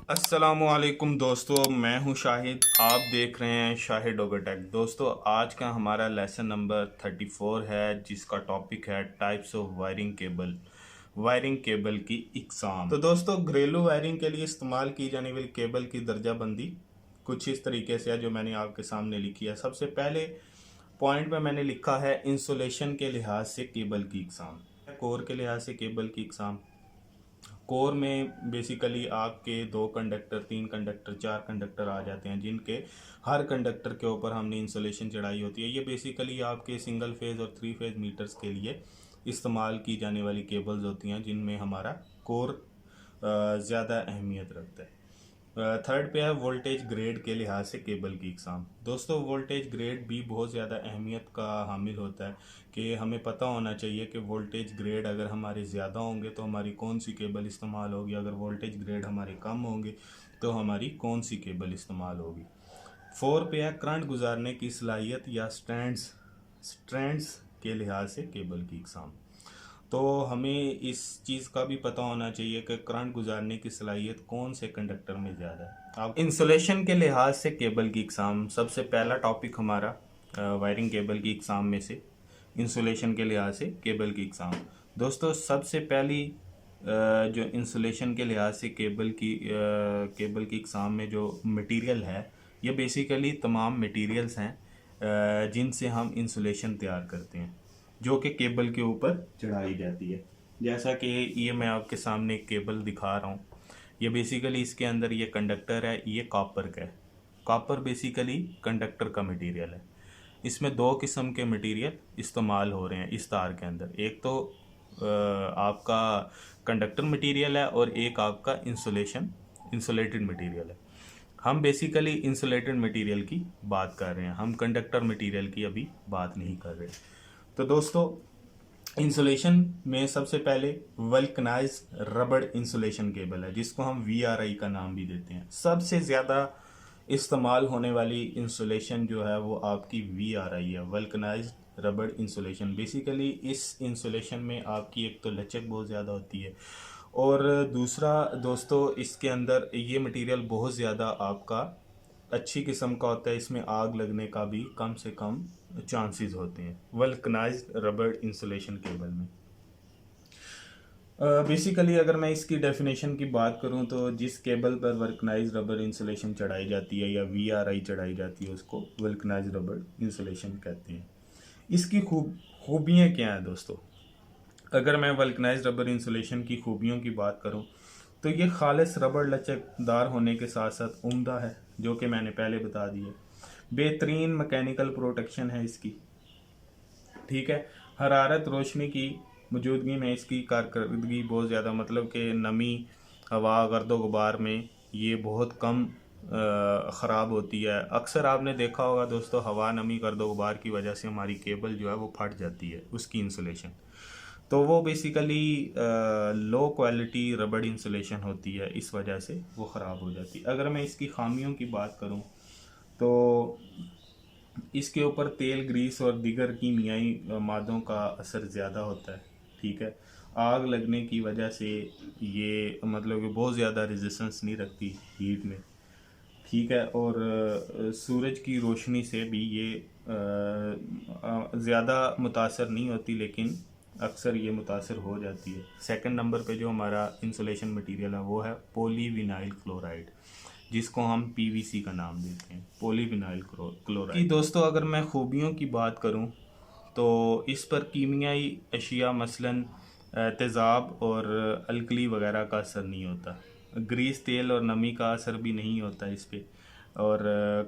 अस्सलामुअलैकुम दोस्तों, मैं हूं शाहिद। आप देख रहे हैं शाहिद ओगोटेक। दोस्तों, आज का हमारा लेसन नंबर 34 है, जिसका टॉपिक है टाइप्स ऑफ वायरिंग केबल की इकसाम। तो दोस्तों, घरेलू वायरिंग के लिए इस्तेमाल की जाने वाली केबल की दर्जाबंदी कुछ इस तरीके से है, जो मैंने आपके सामने लिखी है। सबसे पहले पॉइंट में मैंने लिखा है इंसुलेशन के लिहाज से केबल की इकसाम, कोर के लिहाज से केबल की इकसाम। कोर में बेसिकली आपके 2 कंडक्टर, 3 कंडक्टर, 4 कंडक्टर आ जाते हैं, जिनके हर कंडक्टर के ऊपर हमने इंसुलेशन चढ़ाई होती है। ये बेसिकली आपके सिंगल फेज और 3 फेज मीटर्स के लिए इस्तेमाल की जाने वाली केबल्स होती हैं, जिनमें हमारा कोर ज़्यादा अहमियत रखता है। थर्ड पे है वोल्टेज ग्रेड के लिहाज से केबल की इकसाम। दोस्तों, वोल्टेज ग्रेड भी बहुत ज़्यादा अहमियत का हामिल होता है कि हमें पता होना चाहिए कि वोल्टेज ग्रेड अगर हमारे ज़्यादा होंगे तो हमारी कौन सी केबल इस्तेमाल होगी, अगर वोल्टेज ग्रेड हमारे कम होंगे तो हमारी कौन सी केबल इस्तेमाल होगी। फोर पे है करंट गुजारने की सलाहियत या स्ट्रैंड्स के लिहाज से केबल की इकसाम। तो हमें इस चीज़ का भी पता होना चाहिए कि करंट गुजारने की सलाहियत कौन से कंडक्टर में ज़्यादा है। अब इंसुलेशन के लिहाज से केबल की इकसाम, सबसे पहला टॉपिक हमारा वायरिंग केबल की इकसाम में से इंसुलेशन के लिहाज से केबल की इकसाम। दोस्तों, सबसे पहली जो इंसुलेशन के लिहाज से केबल की इकसाम में जो मटेरियल है, ये बेसिकली तमाम मटेरियल्स हैं जिनसे हम इंसुलेशन तैयार करते हैं, जो कि केबल के ऊपर चढ़ाई जाती है। जैसा कि ये मैं आपके सामने एक केबल दिखा रहा हूँ। ये बेसिकली इसके अंदर ये कंडक्टर है, ये कॉपर का है। कॉपर बेसिकली कंडक्टर का मटेरियल है। इसमें 2 किस्म के मटेरियल इस्तेमाल हो रहे हैं इस तार के अंदर। एक तो आपका कंडक्टर मटेरियल है और एक आपका इंसुलेटेड मटेरियल है। हम बेसिकली इंसुलेटेड मटेरियल की बात कर रहे हैं, हम कंडक्टर मटेरियल की अभी बात नहीं कर रहे। तो दोस्तों, इंसुलेशन में सबसे पहले वल्कनाइज रबड़ इंसुलेशन केबल है, जिसको हम VRI का नाम भी देते हैं। सबसे ज़्यादा इस्तेमाल होने वाली इंसुलेशन जो है वो आपकी VRI है, वल्कनाइज रबड़ इंसुलेशन। बेसिकली इस इंसुलेशन में आपकी एक तो लचक बहुत ज़्यादा होती है, और दूसरा दोस्तों, इसके अंदर ये मटेरियल बहुत ज़्यादा आपका अच्छी किस्म का होता है। इसमें आग लगने का भी कम से कम चांसेस होते हैं वल्कनाइज्ड रबर इंसुलेशन केबल में। बेसिकली अगर मैं इसकी डेफिनेशन की बात करूं तो जिस केबल पर वल्कनाइज्ड रबर इंसुलेशन चढ़ाई जाती है या VRI चढ़ाई जाती है, उसको वल्कनाइज्ड रबर इंसुलेशन कहते हैं। इसकी खूबियाँ क्या हैं दोस्तों? अगर मैं वल्कनाइज्ड रबर इंसुलेशन की खूबियों की बात करूं तो ये खालिस रबड़ लचकदार होने के साथ साथ उम्दा है, जो कि मैंने पहले बता दिया। बेहतरीन मैकेनिकल प्रोटेक्शन है इसकी, ठीक है। हरारत रोशनी की मौजूदगी में इसकी कारकर्दगी बहुत ज़्यादा, मतलब कि नमी, हवा, गर्दो गुबार में ये बहुत कम ख़राब होती है। अक्सर आपने देखा होगा दोस्तों, हवा, नमी, गर्दो गुबार की वजह से हमारी केबल जो है वो फट जाती है, उसकी इंसुलेशन। तो वो बेसिकली लो क्वालिटी रबड़ इंसुलेशन होती है, इस वजह से वो ख़राब हो जाती है। अगर मैं इसकी खामियों की बात करूं तो इसके ऊपर तेल, ग्रीस और दीगर कीमियाई मादों का असर ज़्यादा होता है, ठीक है। आग लगने की वजह से ये मतलब कि बहुत ज़्यादा रेजिस्टेंस नहीं रखती हीट में, ठीक है। और सूरज की रोशनी से भी ये ज़्यादा मुतासर नहीं होती, लेकिन अक्सर ये मुतासर हो जाती है। सेकंड नंबर पे जो हमारा इंसुलेशन मटेरियल है वो है पॉलीविनाइल क्लोराइड, जिसको हम PVC का नाम देते हैं, पॉलीविनाइल क्लोराइड की। दोस्तों, अगर मैं खूबियों की बात करूं तो इस पर कीमियाई अशिया मसलन तेज़ाब और अल्कली वगैरह का असर नहीं होता। ग्रीस, तेल और नमी का असर भी नहीं होता इस पर, और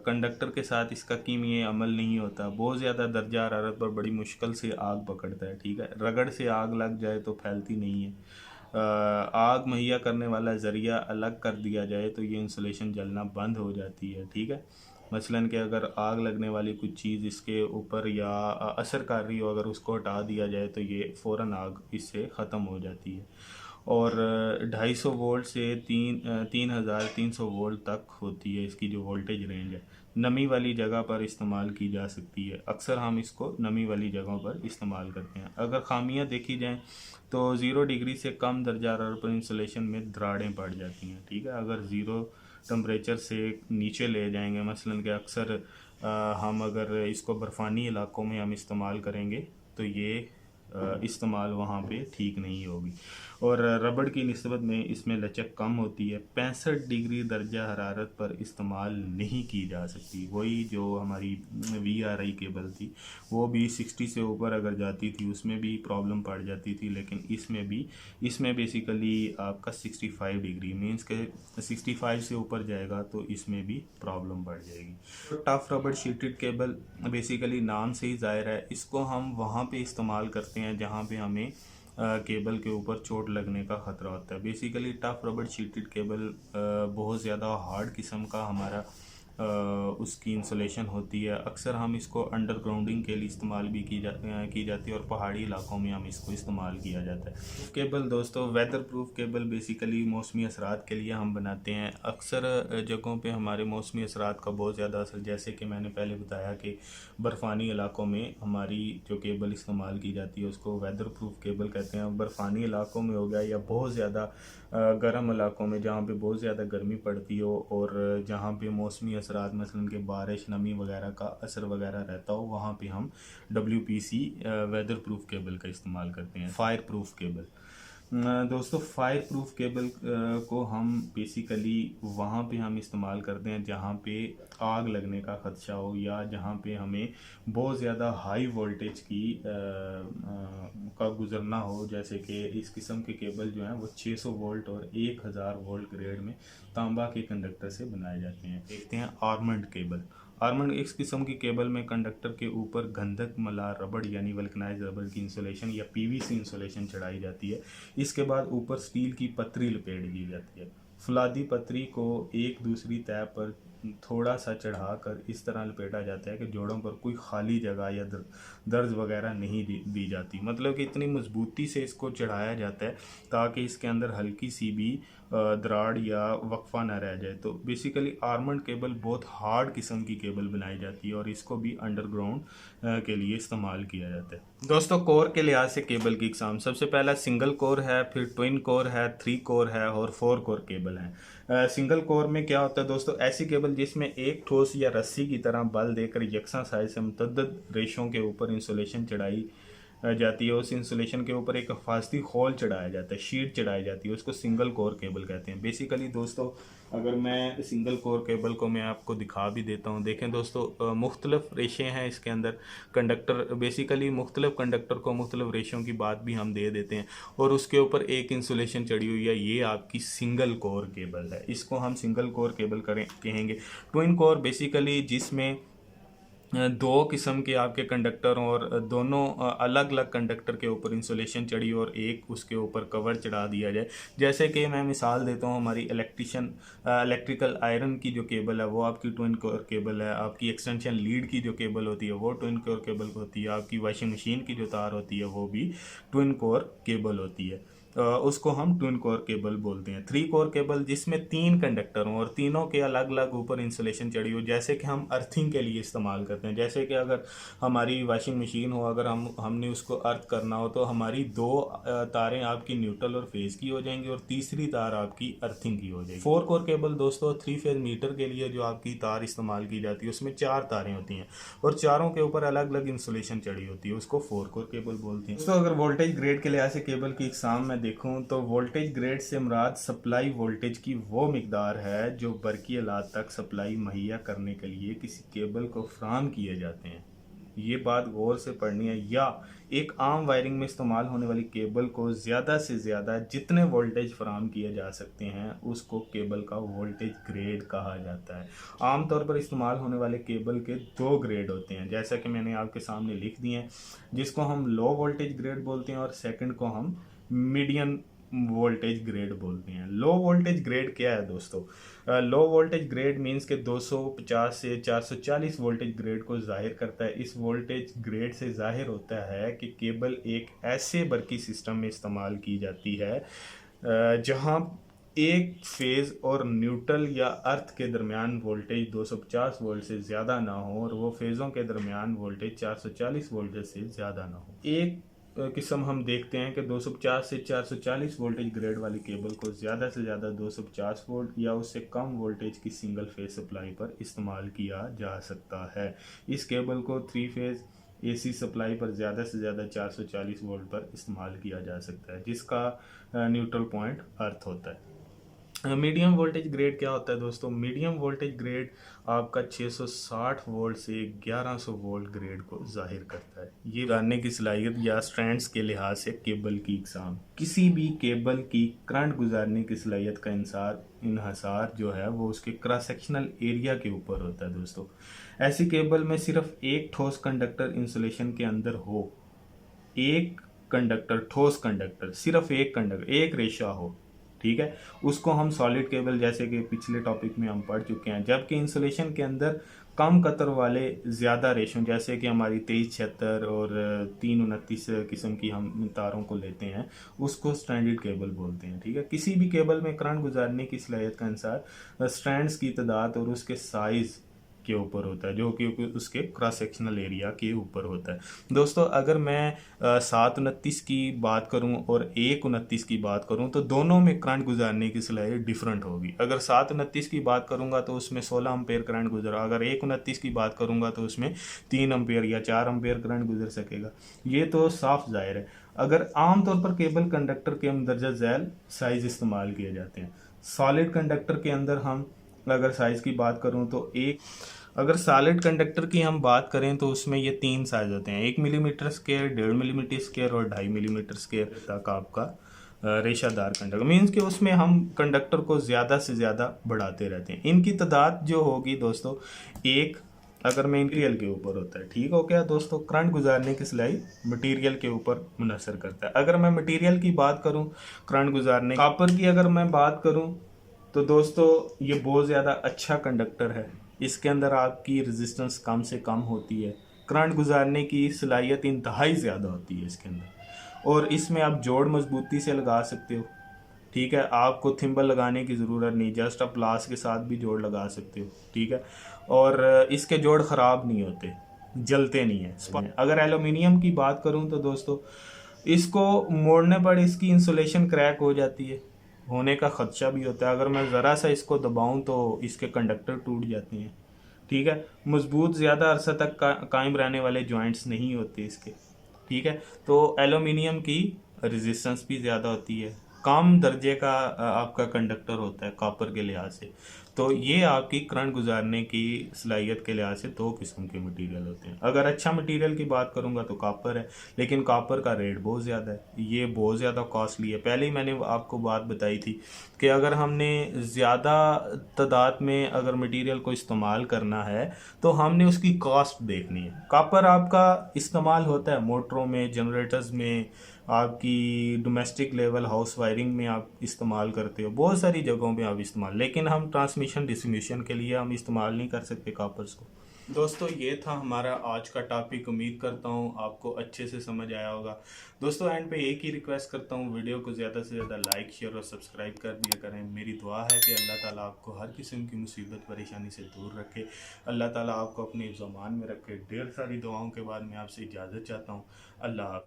कंडक्टर के साथ इसका कीमियाई अमल नहीं होता। बहुत ज़्यादा दर्जा हरारत पर बड़ी मुश्किल से आग पकड़ता है, ठीक है। रगड़ से आग लग जाए तो फैलती नहीं है। आग मुहैया करने वाला ज़रिया अलग कर दिया जाए तो ये इंसुलेशन जलना बंद हो जाती है, ठीक है। मसलन कि अगर आग लगने वाली कुछ चीज़ इसके ऊपर या असर कर रही हो, अगर उसको हटा दिया जाए तो ये फ़ौरन आग इससे ख़त्म हो जाती है। और 250 वोल्ट से 3300 वोल्ट तक होती है इसकी जो वोल्टेज रेंज है। नमी वाली जगह पर इस्तेमाल की जा सकती है, अक्सर हम इसको नमी वाली जगहों पर इस्तेमाल करते हैं। अगर खामियां देखी जाएं तो 0 डिग्री से कम दर्जा हरारत पर इंसुलेशन में दरारें पड़ जाती हैं। ठीक है, अगर 0 टेम्परेचर से नीचे ले जाएंगे, मसलन कि अक्सर हम अगर इसको बर्फ़ानी इलाकों में हम इस्तेमाल करेंगे तो ये इस्तेमाल वहाँ पे ठीक नहीं होगी। और रबड़ की निस्बत में इसमें लचक कम होती है। 65 डिग्री दर्जा हरारत पर इस्तेमाल नहीं की जा सकती। वही जो हमारी VRI केबल थी वो भी 60 से ऊपर अगर जाती थी उसमें भी प्रॉब्लम पड़ जाती थी, लेकिन इसमें बेसिकली आपका 65 डिग्री मीन्स के 65 से ऊपर जाएगा तो इसमें भी प्रॉब्लम बढ़ जाएगी। तो टफ रबड़ शीटेड केबल बेसिकली नाम से ही ज़ाहिर है, इसको हम वहाँ पे इस्तेमाल करते हैं जहाँ पे हमें केबल के ऊपर चोट लगने का ख़तरा होता है। बेसिकली टफ रबड़ शीटेड केबल बहुत ज़्यादा हार्ड किस्म का हमारा उसकी इंसुलेशन होती है। अक्सर हम इसको अंडरग्राउंडिंग के लिए इस्तेमाल भी की जाती है और पहाड़ी इलाकों में हम इसको इस्तेमाल किया जाता है। केबल दोस्तों वेदर प्रूफ केबल बेसिकली मौसमी असरात के लिए हम बनाते हैं। अक्सर जगहों पे हमारे मौसमी असरात का बहुत ज़्यादा असर, जैसे कि मैंने पहले बताया कि बर्फ़ानी इलाकों में हमारी जो केबल इस्तेमाल की जाती है उसको वेदर प्रूफ केबल कहते हैं। बर्फ़ानी इलाकों में हो गया या बहुत ज़्यादा गर्म इलाकों में जहाँ पे बहुत ज़्यादा गर्मी पड़ती हो और जहाँ पे मौसमी असरात मसलन के बारिश नमी वगैरह का असर वगैरह रहता हो, वहाँ पे हम WPC वेदर प्रूफ केबल का इस्तेमाल करते हैं। फायर प्रूफ केबल दोस्तों फायर प्रूफ केबल को हम बेसिकली वहाँ पे हम इस्तेमाल करते हैं जहाँ पे आग लगने का ख़दशा हो या जहाँ पे हमें बहुत ज़्यादा हाई वोल्टेज की का गुज़रना हो। जैसे कि इस किस्म के केबल जो हैं वो 600 वोल्ट और 1000 वोल्ट ग्रेड में तांबा के कंडक्टर से बनाए जाते हैं। देखते हैं आर्मंड केबल। आर्मंड इस किस्म की केबल में कंडक्टर के ऊपर गंधक मला रबड़ यानी वल्कनाइज रबड़ की इंसुलेशन या PVC इंसुलेशन चढ़ाई जाती है। इसके बाद ऊपर स्टील की पतरी लपेट दी जाती है। फुलादी पतरी को एक दूसरी तह पर थोड़ा सा चढ़ाकर इस तरह लपेटा जाता है कि जोड़ों पर कोई खाली जगह या दर्ज वगैरह नहीं दी जाती। मतलब कि इतनी मजबूती से इसको चढ़ाया जाता है ताकि इसके अंदर हल्की सी भी दराड़ या वक्फा ना रह जाए। तो बेसिकली आर्मंड केबल बहुत हार्ड किस्म की केबल बनाई जाती है और इसको भी अंडरग्राउंड के लिए इस्तेमाल किया जाता है। दोस्तों कोर के लिहाज से केबल की इकसाम, सबसे पहला सिंगल कोर है, फिर ट्विन कोर है, 3 कोर है और 4 कोर केबल है। सिंगल कोर में क्या होता है दोस्तों, ऐसी केबल जिसमें एक ठोस या रस्सी की तरह बल देकर यकसा साइज से मुतअद्दिद रेशों के ऊपर इंसुलेशन चढ़ाई जाती है। उस इंसुलेशन के ऊपर एक हिफाजती खोल चढ़ाया जाता है, शीट चढ़ाई जाती है, उसको सिंगल कोर केबल कहते हैं। बेसिकली दोस्तों अगर मैं सिंगल कोर केबल को मैं आपको दिखा भी देता हूँ, देखें दोस्तों मुख्तलिफ रेशे हैं इसके अंदर। कंडक्टर बेसिकली मुख्तलिफ कंडक्टर को मुख्तलिफ रेशों की बात भी हम दे देते हैं और उसके ऊपर एक इंसुलेशन चढ़ी हुई है। ये आपकी सिंगल कोर केबल है, इसको हम सिंगल कोर केबल कहेंगे। ट्विन कोर बेसिकली जिसमें दो किस्म के आपके कंडक्टर और दोनों अलग अलग कंडक्टर के ऊपर इंसुलेशन चढ़ी और एक उसके ऊपर कवर चढ़ा दिया जाए। जैसे कि मैं मिसाल देता हूँ, हमारी इलेक्ट्रिकल आयरन की जो केबल है वो आपकी ट्विन कोर केबल है। आपकी एक्सटेंशन लीड की जो केबल होती है वो ट्विन कोर केबल होती है। आपकी वॉशिंग मशीन की जो तार होती है वो भी ट्विन कोर केबल होती है। उसको हम ट्विन कोर केबल बोलते हैं। 3 कोर केबल जिसमें 3 कंडक्टर हों और तीनों के अलग अलग ऊपर इंसुलेशन चढ़ी हो, जैसे कि हम अर्थिंग के लिए इस्तेमाल करते हैं। जैसे कि अगर हमारी वॉशिंग मशीन हो, अगर हमने उसको अर्थ करना हो तो हमारी 2 तारें आपकी न्यूट्रल और फेज की हो जाएंगी और तीसरी तार आपकी अर्थिंग की हो जाएगी। 4 कोर केबल दोस्तों 3 फेज मीटर के लिए जो आपकी तार इस्तेमाल की जाती है उसमें 4 तारें होती हैं और चारों के ऊपर अलग अलग इंसुलेशन चढ़ी होती है, उसको 4 कोर केबल बोलते हैं। दोस्तों अगर वोल्टेज ग्रेड के लिहाज से केबल की इकसाम में देखूं तो वोल्टेज ग्रेड से मुराद सप्लाई वोल्टेज की वो मिकदार है जो बरकी आलात तक सप्लाई मुहैया करने के लिए किसी केबल को फराहम किए जाते हैं। ये बात गौर से पढ़नी है। या एक आम वायरिंग में इस्तेमाल होने वाली केबल को ज़्यादा से ज़्यादा जितने वोल्टेज फराहम किए जा सकते हैं उसको केबल का वोल्टेज ग्रेड कहा जाता है। आमतौर पर इस्तेमाल होने वाले केबल के 2 ग्रेड होते हैं, जैसा कि मैंने आपके सामने लिख दिए हैं, जिसको हम लो वोल्टेज ग्रेड बोलते हैं और सेकंड को हम मीडियम वोल्टेज ग्रेड बोलते हैं। लो वोल्टेज ग्रेड क्या है दोस्तों? लो वोल्टेज ग्रेड मींस के 250 से 440 वोल्टेज ग्रेड को जाहिर करता है। इस वोल्टेज ग्रेड से जाहिर होता है कि केबल एक ऐसे बरकी सिस्टम में इस्तेमाल की जाती है जहाँ एक फेज़ और न्यूट्रल या अर्थ के दरमियान वोल्टेज 250 वोल्ट से ज़्यादा ना हो और वो फेज़ों के दरमियान वोल्टेज 440 वोल्ट से ज़्यादा ना हो। एक किस्म हम देखते हैं कि 250 से 440 वोल्टेज ग्रेड वाली केबल को ज़्यादा से ज़्यादा 250 वोल्ट या उससे कम वोल्टेज की सिंगल फेज सप्लाई पर इस्तेमाल किया जा सकता है। इस केबल को 3 फेज़ एसी सप्लाई पर ज़्यादा से ज़्यादा 440 वोल्ट पर इस्तेमाल किया जा सकता है, जिसका न्यूट्रल पॉइंट अर्थ होता है। मीडियम वोल्टेज ग्रेड क्या होता है दोस्तों? मीडियम वोल्टेज ग्रेड आपका 660 वोल्ट से 1100 वोल्ट ग्रेड को जाहिर करता है। ये जानने की सलाहियत या स्ट्रैंड्स के लिहाज से केबल की इकसाम, किसी भी केबल की करंट गुजारने की सलाहियत का इन्हसार जो है वो उसके क्रॉस सेक्शनल एरिया के ऊपर होता है दोस्तों। ऐसी केबल में सिर्फ एक ठोस कंडक्टर इंसुलेशन के अंदर हो, एक कंडक्टर, ठोस कंडक्टर, सिर्फ एक कंडक्टर, एक रेशा हो, ठीक है, उसको हम सॉलिड केबल, जैसे कि पिछले टॉपिक में हम पढ़ चुके हैं। जबकि इंसुलेशन के अंदर कम कतर वाले ज़्यादा रेशो, जैसे कि हमारी 2376 और 329 किस्म की हम तारों को लेते हैं, उसको स्ट्रैंडेड केबल बोलते हैं, ठीक है। किसी भी केबल में करंट गुजारने की सलाहियत का अनुसार स्ट्रैंड्स की तादाद और उसके साइज़ के ऊपर होता है, जो कि उसके क्रॉस सेक्शनल एरिया के ऊपर होता है। दोस्तों, अगर मैं 729 की बात करूं और 129 की बात करूं तो दोनों में करंट गुजारने की सलाहियत डिफरेंट होगी। अगर 729 की बात करूंगा तो उसमें 16 अम्पेयर करंट गुजरा, अगर 129 की बात करूंगा तो उसमें 3 अम्पेयर या 4 अम्पेयर करंट गुजर सकेगा। ये तो साफ जाहिर है। अगर आमतौर पर केबल कंडक्टर के मंदरजा झैल साइज इस्तेमाल किए जाते हैं। सॉलिड कंडक्टर के अंदर हम अगर साइज की बात करूं तो अगर सॉलिड कंडक्टर की हम बात करें तो उसमें ये 3 साइज होते हैं, 1 मिलीमीटर स्क्वायर, 1.5 मिलीमीटर स्क्वायर और 2.5 मिलीमीटर स्क्वायर तक आपका रेशादार कंडक्टर, मीन्स कि उसमें हम कंडक्टर को ज़्यादा से ज़्यादा बढ़ाते रहते हैं। इनकी तादाद जो होगी दोस्तों, एक अगर मटेरियल के ऊपर होता है, ठीक हो क्या दोस्तों। करंट गुजारने की सलाई मटेरियल के ऊपर मुनहसर करता है। अगर मैं मटेरियल की बात करूं, करंट गुजारने कॉपर की अगर मैं बात करूं तो दोस्तों ये बहुत ज़्यादा अच्छा कंडक्टर है। इसके अंदर आपकी रेजिस्टेंस कम से कम होती है, करंट गुजारने की सलाहियत इंतहाई ज़्यादा होती है इसके अंदर, और इसमें आप जोड़ मजबूती से लगा सकते हो, ठीक है। आपको थिम्बल लगाने की ज़रूरत नहीं, जस्ट आप प्लास के साथ भी जोड़ लगा सकते हो, ठीक है। और इसके जोड़ ख़राब नहीं होते, जलते नहीं है। अगर एल्यूमिनियम की बात करूं तो दोस्तों इसको मोड़ने पर इसकी इंसुलेशन क्रैक हो जाती है, होने का खदशा भी होता है। अगर मैं ज़रा सा इसको दबाऊं तो इसके कंडक्टर टूट जाते हैं, ठीक है। मजबूत ज़्यादा अरसा तक कायम रहने वाले जॉइंट्स नहीं होते इसके, ठीक है। तो एल्यूमिनियम की रेजिस्टेंस भी ज़्यादा होती है, कम दर्जे का आपका कंडक्टर होता है कॉपर के लिहाज से। तो ये आपकी करंट गुजारने की सलाहियत के लिहाज से 2 किस्म के मटेरियल होते हैं। अगर अच्छा मटेरियल की बात करूंगा तो कॉपर है, लेकिन कॉपर का रेट बहुत ज़्यादा है, ये बहुत ज़्यादा कॉस्टली है। पहले ही मैंने आपको बात बताई थी कि अगर हमने ज़्यादा तादाद में अगर मटेरियल को इस्तेमाल करना है तो हमने उसकी कॉस्ट देखनी है। कॉपर आपका इस्तेमाल होता है मोटरों में, जनरेटर्स में, आपकी डोमेस्टिक लेवल हाउस वायरिंग में आप इस्तेमाल करते हो, बहुत सारी जगहों पे आप इस्तेमाल, लेकिन हम ट्रांसमिशन डिस्ट्रीब्यूशन के लिए हम इस्तेमाल नहीं कर सकते कॉपर्स को। दोस्तों ये था हमारा आज का टॉपिक, उम्मीद करता हूँ आपको अच्छे से समझ आया होगा। दोस्तों एंड पे एक ही रिक्वेस्ट करता हूँ, वीडियो को ज़्यादा से ज़्यादा लाइक, शेयर और सब्सक्राइब कर दिया करें। मेरी दुआ है कि अल्लाह ताला आपको हर किस्म की मुसीबत परेशानी से दूर रखे, अल्लाह ताला आपको अपने ज़मान में रखे। ढेर सारी दुआओं के बाद मैं आपसे इजाज़त चाहता हूँ। अल्लाह।